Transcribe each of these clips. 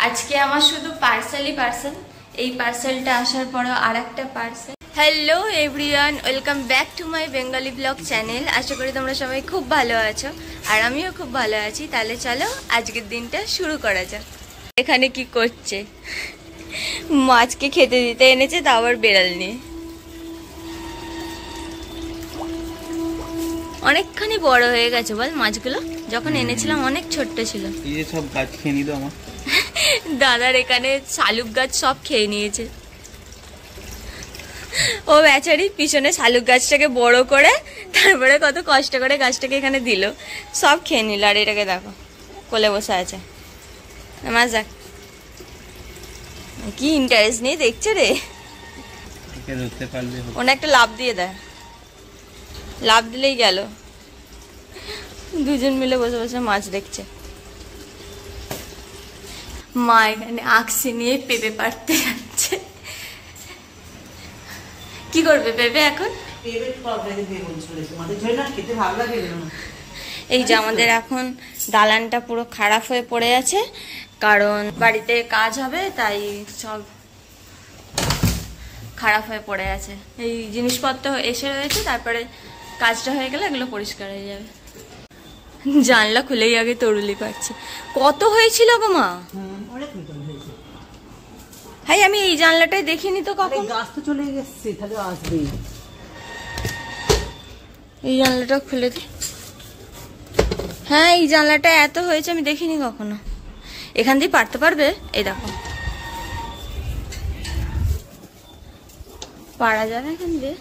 আজকে আমার শুধু পার্সেলই পার্সেল। এই পার্সেলটা আসার পরও আরেকটা parcel. Hello everyone, welcome back to my Bengali blog channel. আশা করি তোমরা সবাই খুব ভালো আছো আর আমিও খুব ভালো আছি। তাহলে চলো আজকের দিনটা শুরু করা যাক। এখানে কি করছে? মাছকে খেতে দিতে এনেছে, তা আবার বেড়াল নিয়ে। অনেকখানি বড় হয়ে গেছে বল মাছগুলো, যখন এনেছিলাম অনেক ছোট্ট ছিল। এই যে সব গাছ খেয়ে নিল আমার। দাদার এখানে শালুক গাছ সব খেয়ে নিয়েছে। ও বেচারি পিছনে শালুক গাছটাকে বড় করে তারপরে কত কষ্ট করে গাছটাকে এখানে দিল, সব খেয়ে নিল। আর এটাকে দেখো কোলে বসে আছে। মাছ দেখ কি ইন্টারেস্ট নিয়ে দেখছে রে। ওনা একটা লাভ দিয়ে দেয়, লাভ দিলেই গেল। দুজন মিলে বসে বসে মাছ দেখছে। মা এখানে আকসি নিয়ে পেঁপে পাড়তে যাচ্ছে। কি করবে পেঁপে এখন? এই যে আমাদের এখন দালানটা পুরো খারাপ হয়ে পড়ে আছে, কারণ বাড়িতে কাজ হবে, তাই সব খারাপ হয়ে পড়ে আছে। এই জিনিসপত্র এসে রয়েছে, তারপরে কাজটা হয়ে গেলে এগুলো পরিষ্কার হয়ে যাবে। জানলা খুলেই আগে তরুলি পাচ্ছে। কত হয়েছিল গো মা? হাই, আমি এই জানলাটাই দেখিনি তো কখন। গাছ তো চলে গেছে, তাহলে আসবে। এই জানলাটা খুলে দি। হ্যাঁ, এই জানলাটা এত হয়েছে আমি দেখিনি কখনো। এখান দিয়ে পারতে পারবে? এই দেখো পারা যাবে এখান দিয়ে।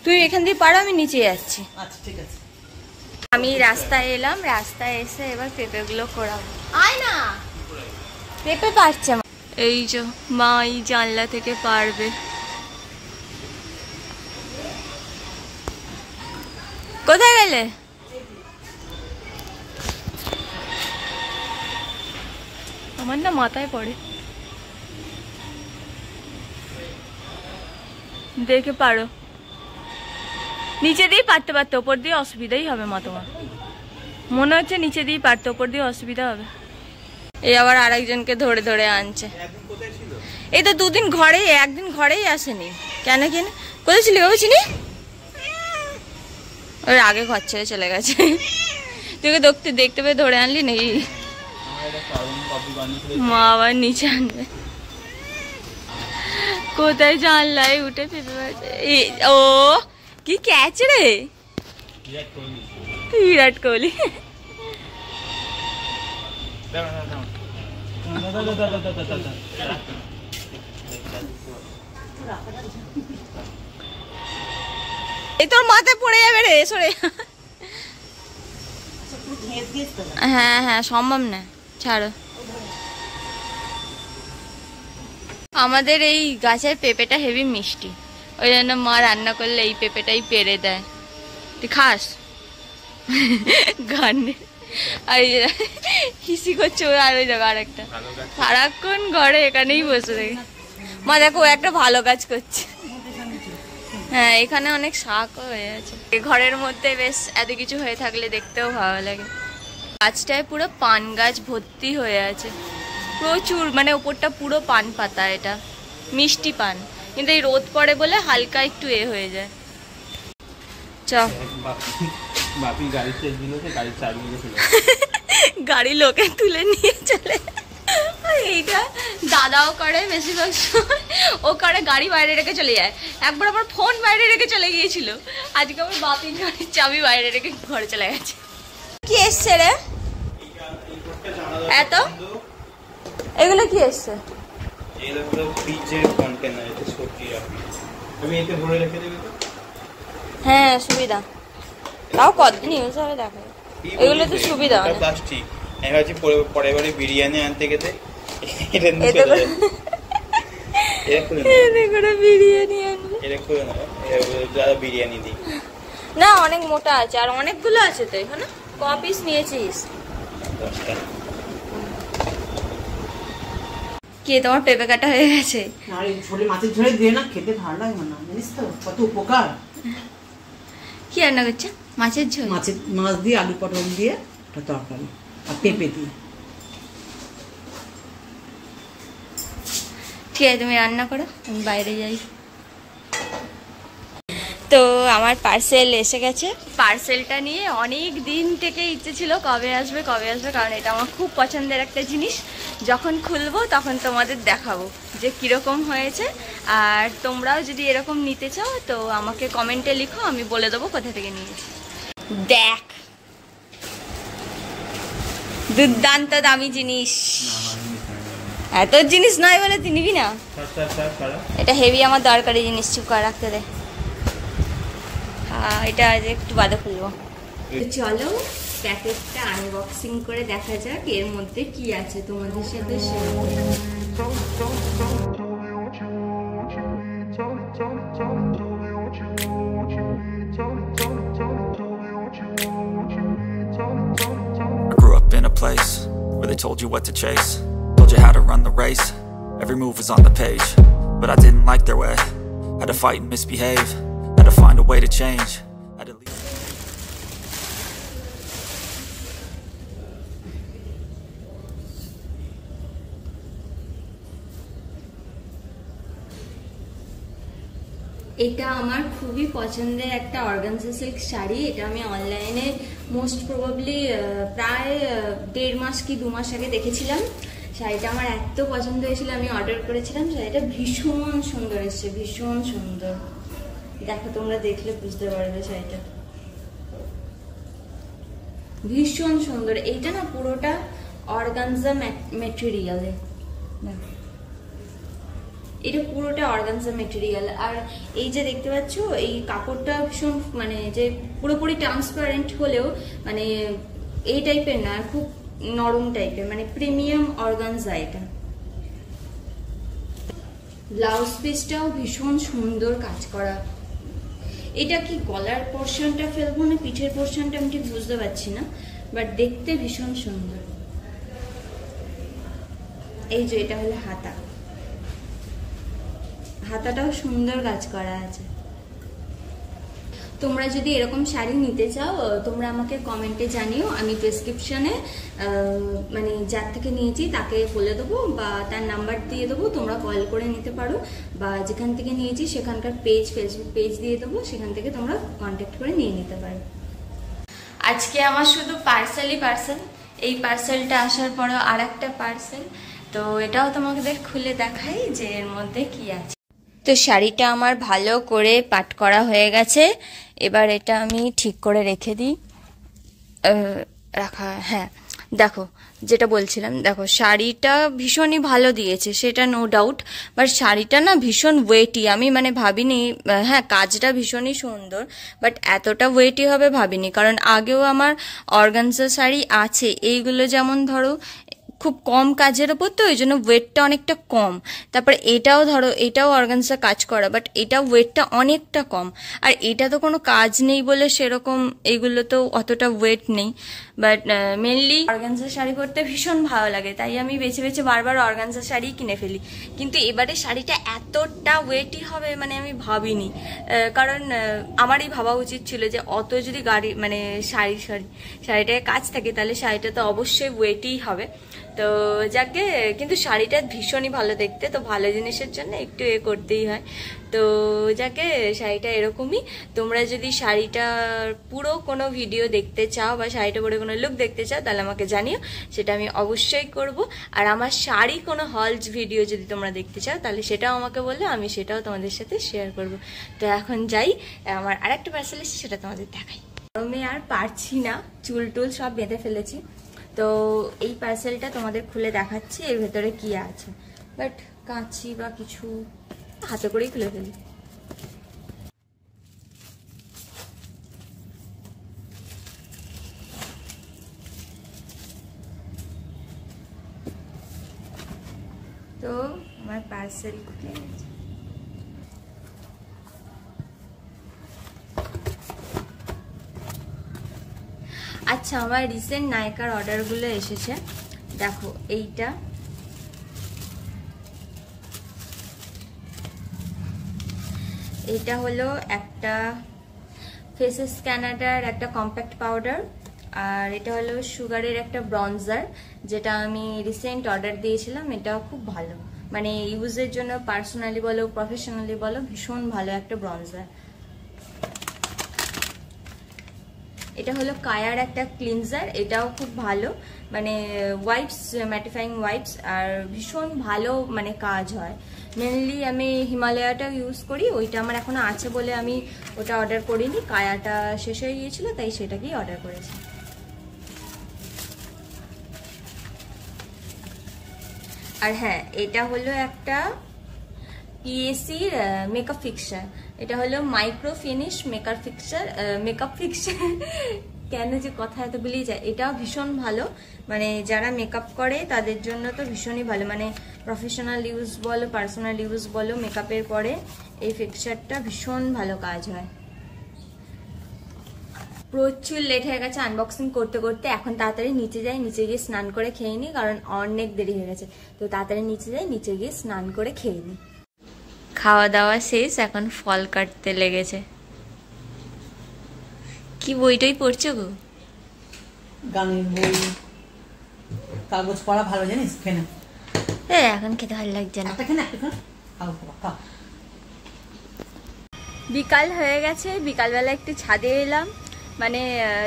তুই এখান দিয়ে পারো, আমি নিচে যাচ্ছি। আচ্ছা ঠিক আছে। আমি রাস্তায় এলাম, রাস্তায় এসে এবার পেঁপেগুলো করাবো। আয় না, পেঁপে পারছে। এই যে মা এই জানলা থেকে পারবে। কোথায় গেলে? আমার না মাথায় পড়ে, দেখে পারো। নিচে দিয়ে পারতে পারতে, ওপর দিয়ে অসুবিধাই হবে মা তোমার। মনে হচ্ছে নিচে দিয়ে পারতে, ওপর দিয়ে অসুবিধা হবে। এই আবার আরেকজনকে ধরে ধরে আনছে। এই তো দুদিন ঘরে, একদিন ঘরেই আসেনি। কেন কেন কোথায় ছিলি বাবু চিনি? ওর আগে ঘর ছেড়ে চলে গেছে। তোকে দেখতে পেয়ে ধরে আনলি নাকি? মা আবার নিচে আনবে। কোথায় জানলায় উঠে পেঁপে পাচ্ছে। ও কি ক্যাচ রে, বিরাট কোহলি। এই তোর মাথায় পড়ে যাবে রে, সরে। হ্যাঁ হ্যাঁ, সম্ভব না, ছাড়ো। আমাদের এই গাছের পেঁপেটা হেভি মিষ্টি, ওই জন্য মা রান্না করলে এই পেঁপেটাই পেরে দেয়। তুই খাস? গানে আর হিসি করছে ওই। আর ওই দেখো আরেকটা সারাক্ষণ ঘরে এখানেই বসে থাকে। মা দেখো ও একটা ভালো কাজ করছে। হ্যাঁ, এখানে অনেক শাকও হয়ে আছে। ঘরের মধ্যে বেশ এত কিছু হয়ে থাকলে দেখতেও ভালো লাগে। গাছটায় পুরো পান গাছ ভর্তি হয়ে আছে, প্রচুর। মানে ওপরটা পুরো পান পাতা, এটা মিষ্টি পান। কিন্তু এই রোদ পড়ে বলে হালকা একটু এ হয়ে যায়। চ গাড়ি লোকে তুলে নিয়ে চলে। এইটা দাদাও করে বেশিরভাগ সময়। ও করে গাড়ি বাইরে রেখে চলে যায়। একবার আমার ফোন বাইরে রেখে চলে গিয়েছিল। আজকে আমার বাপির গাড়ির চাবি বাইরে রেখে ঘরে চলে গেছে। কি এসছে রে এত? এগুলো কি এসছে? হ্যাঁ সুবিধা, তাও কতদিন ইউজ হবে দেখো। এগুলো তো সুবিধা। প্লাস্টিক আমি ভাবছি পরে বারে বিরিয়ানি আনতে গেতে বিরিয়ানি দিই না। অনেক মোটা আছে আর অনেকগুলো আছে তো এখানে। ক পিস নিয়েছিস? কি তোমার পেঁপে কাটা হয়ে গেছে? মাছের ঝোলে দিয়ে না খেতে ভালো লাগে না, জানিস তো কত উপকার। কি রান্না করছে? মাছের ঝোল। মাছ দিয়ে আলু পটল দিয়ে তরকারি। আর পেঁপে দিয়ে। ঠিক আছে, তুমি রান্না করো, আমি বাইরে যাই। তো আমার পার্সেল এসে গেছে। পার্সেলটা নিয়ে অনেক দিন থেকে ইচ্ছে ছিল কবে আসবে কবে আসবে, কারণ এটা আমার খুব পছন্দের একটা জিনিস। যখন খুলবো তখন তোমাদের দেখাবো যে কীরকম হয়েছে। আর তোমরাও যদি এরকম নিতে চাও তো আমাকে কমেন্টে লিখো, আমি বলে দেবো কোথা থেকে নিয়েছি। দেখ, দুর্দান্ত দামি জিনিস। এত জিনিস নয় বলে তুই নিবি না? এটা হেভি আমার দরকারি জিনিস, চুপ করে রাখতে দে। এটা আজ একটু বাদে খুলবো। চলো প্যাকেটটা আনবক্সিং করে দেখা যাক এর মধ্যে কি আছে, তোমাদের সাথে শেয়ার করব। I grew up in a place where they told you what to chase, told you how to run the race. Every move was on the page, but I didn't like their way. Had to fight and misbehave, had to find a way to change. Had to leave. এটা আমার খুবই পছন্দের একটা organza silk sari. এটা আমি অনলাইনে most probably প্রায় 1.5 মাস কি 2 মাস আগে দেখেছিলাম। শাড়িটা আমার এত পছন্দ হয়েছিল, আমি অর্ডার করেছিলাম। শাড়িটা ভীষণ সুন্দর এসছে, ভীষণ সুন্দর। দেখো, তোমরা দেখলে বুঝতে পারবে শাড়িটা ভীষণ সুন্দর। এইটা না পুরোটা অর্গানজা ম্যাটেরিয়ালে, এটা পুরোটা অর্গানজা মেটেরিয়াল। আর এই যে দেখতে পাচ্ছ এই কাপড়টা ভীষণ মানে যে পুরোপুরি ট্রান্সপারেন্ট হলেও মানে এই টাইপের না, খুব নরম টাইপের, মানে প্রিমিয়াম অর্গানজা এটা। ব্লাউজ পিসটাও ভীষণ সুন্দর কাজ করা। এটা কি গলার পোর্শনটা ফেলবো না পিঠের পোর্শনটা আমি ঠিক বুঝতে পারছি না, বাট দেখতে ভীষণ সুন্দর। এই যে এটা হলো হাতা, হাতাটাও সুন্দর কাজ করা আছে। তোমরা যদি এরকম শাড়ি নিতে চাও তোমরা আমাকে কমেন্টে জানিও, আমি ডেসক্রিপশনে মানে যার থেকে নিয়েছি তাকে বলে দেবো বা তার নাম্বার দিয়ে দেবো, তোমরা কল করে নিতে পারো, বা যেখান থেকে নিয়েছি সেখানকার ফেসবুক পেজ দিয়ে দেবো, সেখান থেকে তোমরা কন্ট্যাক্ট করে নিয়ে নিতে পারো। আজকে আমার শুধু পার্সেল। এই পার্সেলটা আসার পরেও আর একটা পার্সেল, তো এটাও তোমাদের খুলে দেখাই যে এর মধ্যে কি আছে। তো শাড়িটা আমার ভালো করে পাট করা হয়ে গেছে, এবার এটা আমি ঠিক করে রেখে দিই। হ্যাঁ, দেখো যেটা বলছিলাম, দেখো শাড়িটা ভীষণই ভালো দিয়েছে, সেটা নো ডাউট, বাট শাড়িটা না ভীষণ ওয়েটি। আমি মানে ভাবিনি, হ্যাঁ কাজটা ভীষণই সুন্দর, বাট এতটা ওয়েটি হবে ভাবিনি। কারণ আগেও আমার অর্গানজা শাড়ি আছে, এইগুলো যেমন ধরো খুব কম কাজের ওপর, তো ওই জন্য ওয়েটটা অনেকটা কম। তারপরে এটাও ধরো, এটাও অর্গানজা কাজ করা, বাট এটা ওয়েটটা অনেকটা কম। আর এটা তো কোনো কাজ নেই বলে সেরকম এইগুলো তো অতটা ওয়েট নেই, বাট মেনলি অর্গানজা শাড়ি পরতে ভীষণ ভালো লাগে, তাই আমি বেছে বেছে বারবার অর্গানজা শাড়ি কিনে ফেলি। কিন্তু এবারে শাড়িটা এতটা ওয়েটই হবে মানে আমি ভাবিনি, কারণ আমারই ভাবা উচিত ছিল যে অত যদি মানে শাড়িটায় কাজ থাকে তাহলে শাড়িটা তো অবশ্যই ওয়েটই হবে। তো যাকে, কিন্তু শাড়িটা ভীষণই ভালো দেখতে, তো ভালো জিনিসের জন্য একটু করতেই হয়। তো যাকে শাড়িটা এরকমই। তোমরা যদি শাড়িটার পুরো কোনো ভিডিও দেখতে চাও বা শাড়িটা পরে কোনো লুক দেখতে চাও তাহলে আমাকে জানিও, সেটা আমি অবশ্যই করব। আর আমার শাড়ি কোনো হলস ভিডিও যদি তোমরা দেখতে চাও তাহলে সেটাও আমাকে বললে আমি সেটাও তোমাদের সাথে শেয়ার করব। তো এখন যাই, আমার আরেকটা পার্সেল এসেছে সেটা তোমাদের দেখাই। আমি আর পারছি না, চুল টুল সব বেঁধে ফেলেছি। তো এই পার্সেলটা তোমাদের খুলে দেখাচ্ছি এর ভেতরে কি আছে, বাট কাঁচি বা কিছু হাতে করেই খুলে ফেলি। তো আমার পার্সেল খুলে গেছে। আচ্ছা, আমার রিসেন্ট নায়িকার অর্ডারগুলো এসেছে। দেখো এইটা, এটা হলো একটা ফেসেস ক্যানাডার একটা কম্প্যাক্ট পাউডার, আর এটা হলো সুগারের একটা ব্রঞ্জার, যেটা আমি রিসেন্ট অর্ডার দিয়েছিলাম। এটাও খুব ভালো, মানে ইউজের জন্য পার্সোনালি বলো প্রফেশনালি বলো ভীষণ ভালো একটা ব্রঞ্জার। এটা হলো কায়ার একটা ক্লিনজার, এটাও খুব ভালো, মানে ওয়াইপস, ম্যাটিফাইং ওয়াইপস, আর ভীষণ ভালো মানে কাজ হয়। মেনলি আমি হিমালয়াটা ইউজ করি, ওইটা আমার এখনো আছে বলে আমি ওটা অর্ডার করিনি। কায়াটা শেষ হয়ে গিয়েছিল তাই সেটাকেই অর্ডার করেছি। আর হ্যাঁ, এটা হলো একটা পিএসির মেকআপ ফিক্সার। এটা হলো মাইক্রো ফিনিশ মেকআপ ফিক্সার কেন যে কথা এত ভুলেই যায়। এটাও ভীষণ ভালো, মানে যারা মেকআপ করে তাদের জন্য তো ভীষণই ভালো, মানে প্রফেশনাল ইউজ বলো পার্সোনাল ইউজ বলো, মেকআপের পরে এই ফিক্সারটা ভীষণ ভালো কাজ হয়। প্রচুর লেট হয়ে গেছে আনবক্সিং করতে করতে, এখন তাড়াতাড়ি নিচে যাই, নিচে গিয়ে স্নান করে খেয়ে নিই, কারণ অনেক দেরি হয়ে গেছে। তো তাড়াতাড়ি নিচে যাই, নিচে গিয়ে স্নান করে খেয়ে নিই। খাওয়া দাওয়া শেষ, এখন ফল কাটতে লেগেছে। কি বইটাই পড়ছো গো? গানের বই, কাগজ পড়া ভালো জানিস, খেয়ে না। এখন খেতে ভালো লাগছে না। একটা খেয়ে না, একটা খাও, খাও। বিকাল হয়ে গেছে, বিকালবেলা একটু ছাদে এলাম। মানে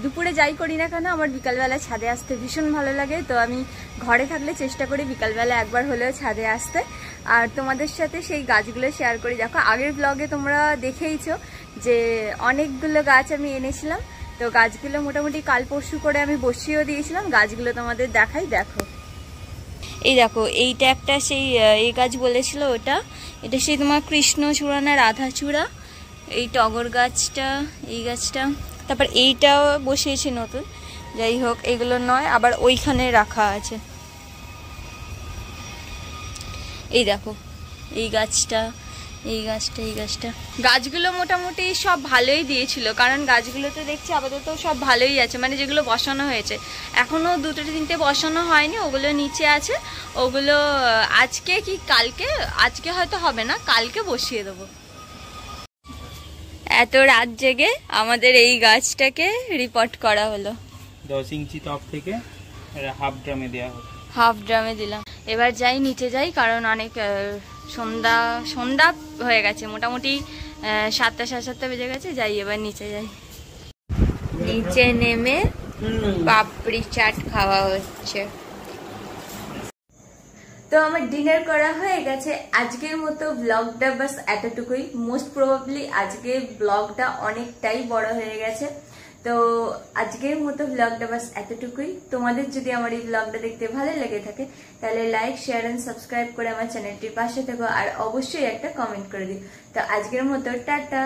দুপুরে যাই করি না কেন আমার বিকালবেলা ছাদে আসতে ভীষণ ভালো লাগে। তো আমি ঘরে থাকলে চেষ্টা করি বিকালবেলা একবার হলেও ছাদে আসতে, আর তোমাদের সাথে সেই গাছগুলো শেয়ার করি। দেখো আগের ব্লগে তোমরা দেখেইছো যে অনেকগুলো গাছ আমি এনেছিলাম, তো গাছগুলো মোটামুটি কাল পরশু করে আমি বসিয়েও দিয়েছিলাম। গাছগুলো তোমাদের দেখাই, দেখো এই দেখো, এইটা একটা সেই এই গাছ বলেছিল ওটা, এটা সেই তোমার কৃষ্ণচূড়া না রাধাচূড়া। এই টগর গাছটা, এই গাছটা, তারপর এইটাও বসিয়েছি নতুন। যাই হোক, এগুলো নয়, আবার ওইখানে রাখা আছে। এই দেখো এই গাছটা, এই গাছটা, এই গাছটা। গাছগুলো মোটামুটি সব ভালোই দিয়েছিল, কারণ গাছগুলো তো দেখছি আপাতত সব ভালোই আছে, মানে যেগুলো বসানো হয়েছে। এখনো 2-3টে বসানো হয়নি, ওগুলো নিচে আছে। ওগুলো আজকে কি কালকে, আজকে হয়তো হবে না, কালকে বসিয়ে দেবো। এত রাত জেগে আমাদের এই গাছটাকে রিপোর্ট করা হলো। 10 ইঞ্চি টপ থেকে হাফ ড্রামে দেওয়া হলো, হাফ ড্রামে দিলাম। এবার যাই, নিচে যাই, কারণ অনেক সন্ধ্যা হয়ে গেছে, মোটামুটি 7টা 7:30 বেজে গেছে। যাই এবার নিচে যাই। নিচে নেমে পাপড়ি চাট খাওয়া হচ্ছে। তো আমার ডিনার করা হয়ে গেছে। আজকের মতো ব্লগটা বাস এতটুকুই। মোস্ট প্রবাবলি আজকের ব্লগটা অনেকটাই বড় হয়ে গেছে, তো আজকের মতো ব্লগটা বাস এতটুকুই। তোমাদের যদি আমার এই ব্লগটা দেখতে ভালো লেগে থাকে তাহলে লাইক, শেয়ার এন্ড সাবস্ক্রাইব করে আমার চ্যানেলটির পাশে থেকো, আর অবশ্যই একটা কমেন্ট করে দিও। তো আজকের মতো টাটা।